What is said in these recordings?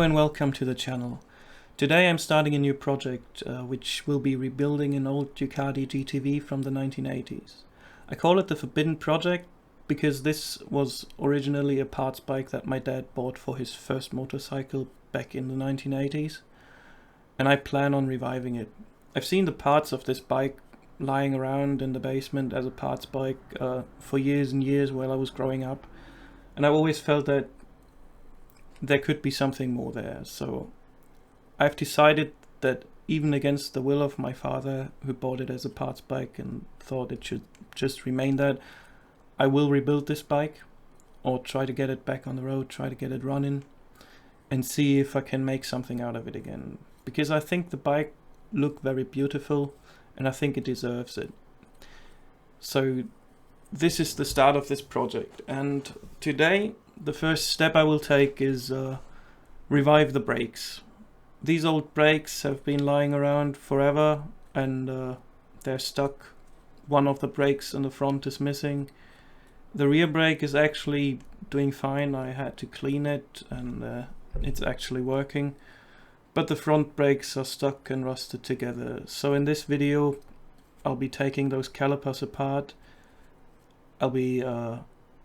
and welcome to the channel. Today I'm starting a new project which will be rebuilding an old Ducati GTV from the 1980s. I call it the Forbidden Project because this was originally a parts bike that my dad bought for his first motorcycle back in the 1980s, and I plan on reviving it. I've seen the parts of this bike lying around in the basement as a parts bike for years and years while I was growing up, and I always felt that there could be something more there. So I've decided that even against the will of my father, who bought it as a parts bike and thought it should just remain that, I will rebuild this bike or try to get it back on the road, try to get it running and see if I can make something out of it again. Because I think the bike looked very beautiful and I think it deserves it. So this is the start of this project, and today the first step I will take is revive the brakes. These old brakes have been lying around forever and they're stuck. One of the brakes on the front is missing. The rear brake is actually doing fine. I had to clean it and it's actually working. But the front brakes are stuck and rusted together. So in this video I'll be taking those calipers apart. I'll be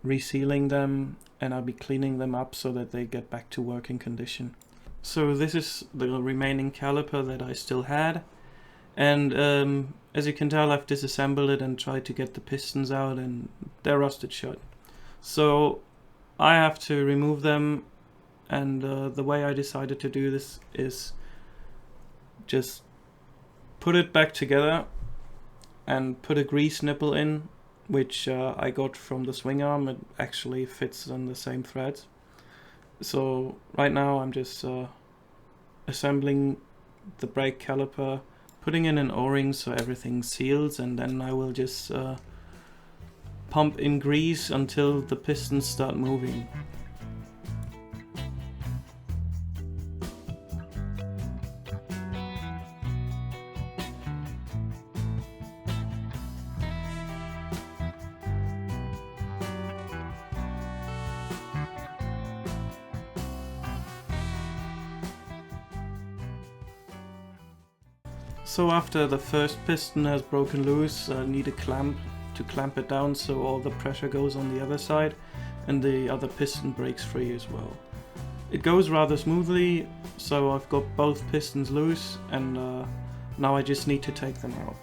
resealing them and I'll be cleaning them up so that they get back to working condition. So this is the remaining caliper that I still had, and as you can tell, I've disassembled it and tried to get the pistons out and they're rusted shut. So I have to remove them, and the way I decided to do this is just put it back together and put a grease nipple in, which I got from the swing arm. It actually fits on the same threads. So right now I'm just assembling the brake caliper, putting in an o-ring so everything seals, and then I will just pump in grease until the pistons start moving. So after the first piston has broken loose, I need a clamp to clamp it down so all the pressure goes on the other side and the other piston breaks free as well. It goes rather smoothly, so I've got both pistons loose, and now I just need to take them out.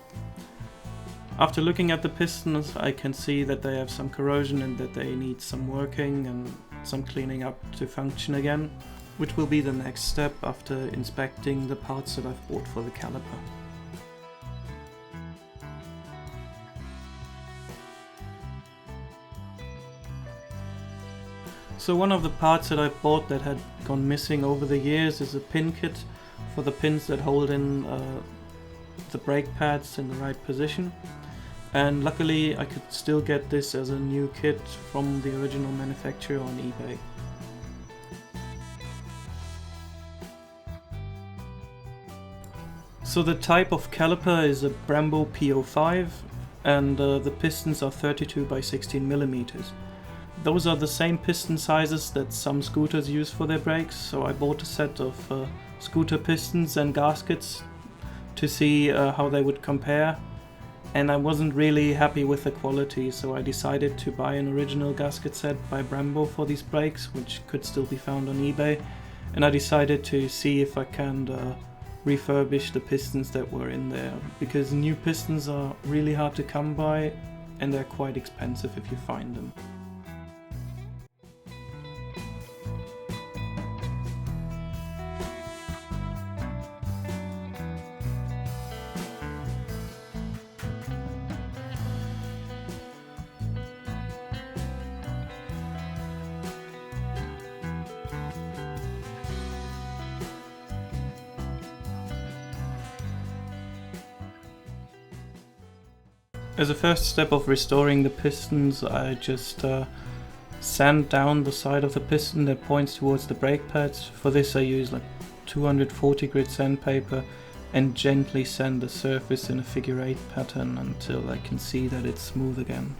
After looking at the pistons, I can see that they have some corrosion and that they need some working and some cleaning up to function again, which will be the next step after inspecting the parts that I've bought for the caliper. So one of the parts that I bought that had gone missing over the years is a pin kit for the pins that hold in the brake pads in the right position. And luckily I could still get this as a new kit from the original manufacturer on eBay. So the type of caliper is a Brembo P05 and the pistons are 32 by 16 millimeters. Those are the same piston sizes that some scooters use for their brakes, so I bought a set of scooter pistons and gaskets to see how they would compare, and I wasn't really happy with the quality, so I decided to buy an original gasket set by Brembo for these brakes, which could still be found on eBay, and I decided to see if I can refurbish the pistons that were in there, because new pistons are really hard to come by and they're quite expensive if you find them. As a first step of restoring the pistons, I just sand down the side of the piston that points towards the brake pads. For this I use like 240 grit sandpaper and gently sand the surface in a figure 8 pattern until I can see that it's smooth again.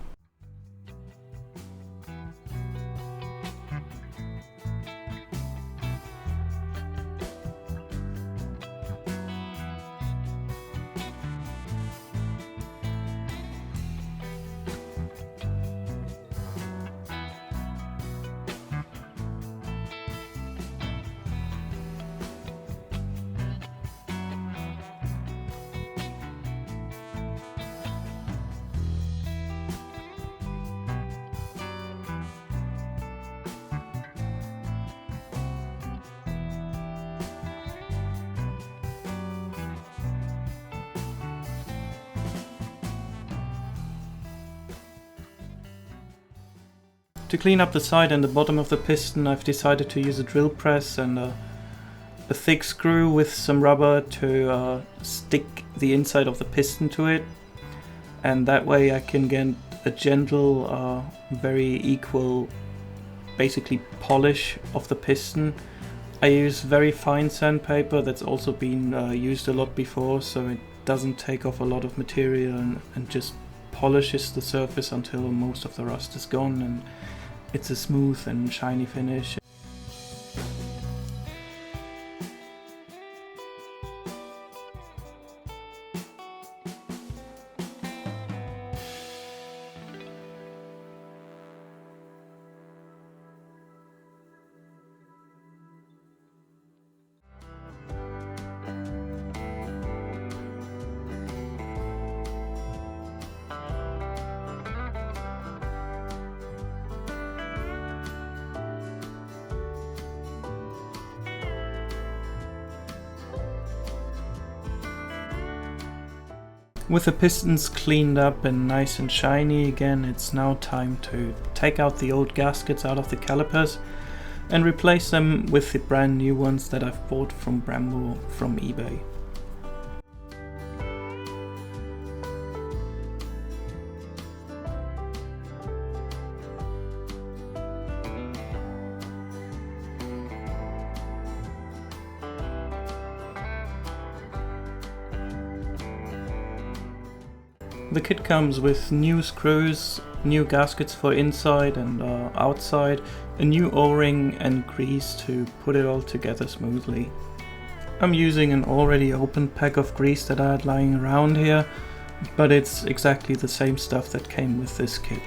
To clean up the side and the bottom of the piston, I've decided to use a drill press and a thick screw with some rubber to stick the inside of the piston to it, and that way I can get a gentle, very equal, basically polish of the piston. I use very fine sandpaper that's also been used a lot before, so it doesn't take off a lot of material and just polishes the surface until most of the rust is gone and it's a smooth and shiny finish. With the pistons cleaned up and nice and shiny again, it's now time to take out the old gaskets out of the calipers and replace them with the brand new ones that I've bought from Brembo from eBay. The kit comes with new screws, new gaskets for inside and outside, a new O-ring and grease to put it all together smoothly. I'm using an already opened pack of grease that I had lying around here, but it's exactly the same stuff that came with this kit.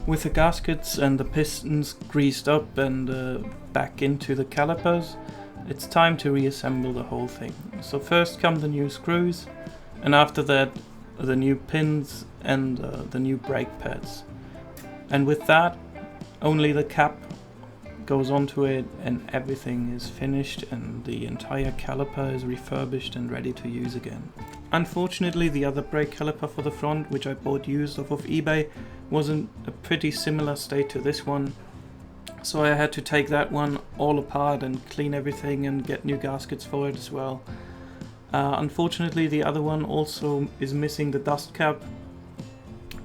With the gaskets and the pistons greased up and back into the calipers, it's time to reassemble the whole thing. So first come the new screws, and after that the new pins and the new brake pads. And with that, only the cap goes onto it and everything is finished and the entire caliper is refurbished and ready to use again. Unfortunately, the other brake caliper for the front, which I bought used off of eBay, was in a pretty similar state to this one, So I had to take that one all apart and clean everything and get new gaskets for it as well. Unfortunately, the other one also is missing the dust cap,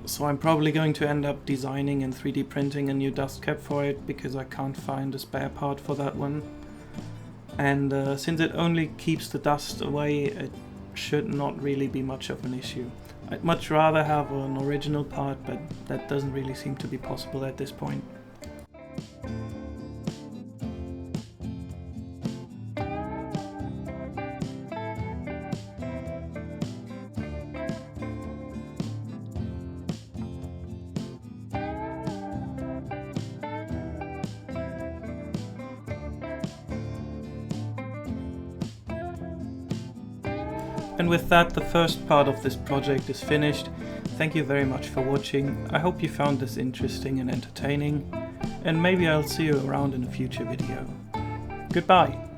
so I'm probably going to end up designing and 3D printing a new dust cap for it, because I can't find a spare part for that one. And since it only keeps the dust away, it should not really be much of an issue. I'd much rather have an original part, but that doesn't really seem to be possible at this point. And with that, the first part of this project is finished. Thank you very much for watching. I hope you found this interesting and entertaining, and maybe I'll see you around in a future video. Goodbye!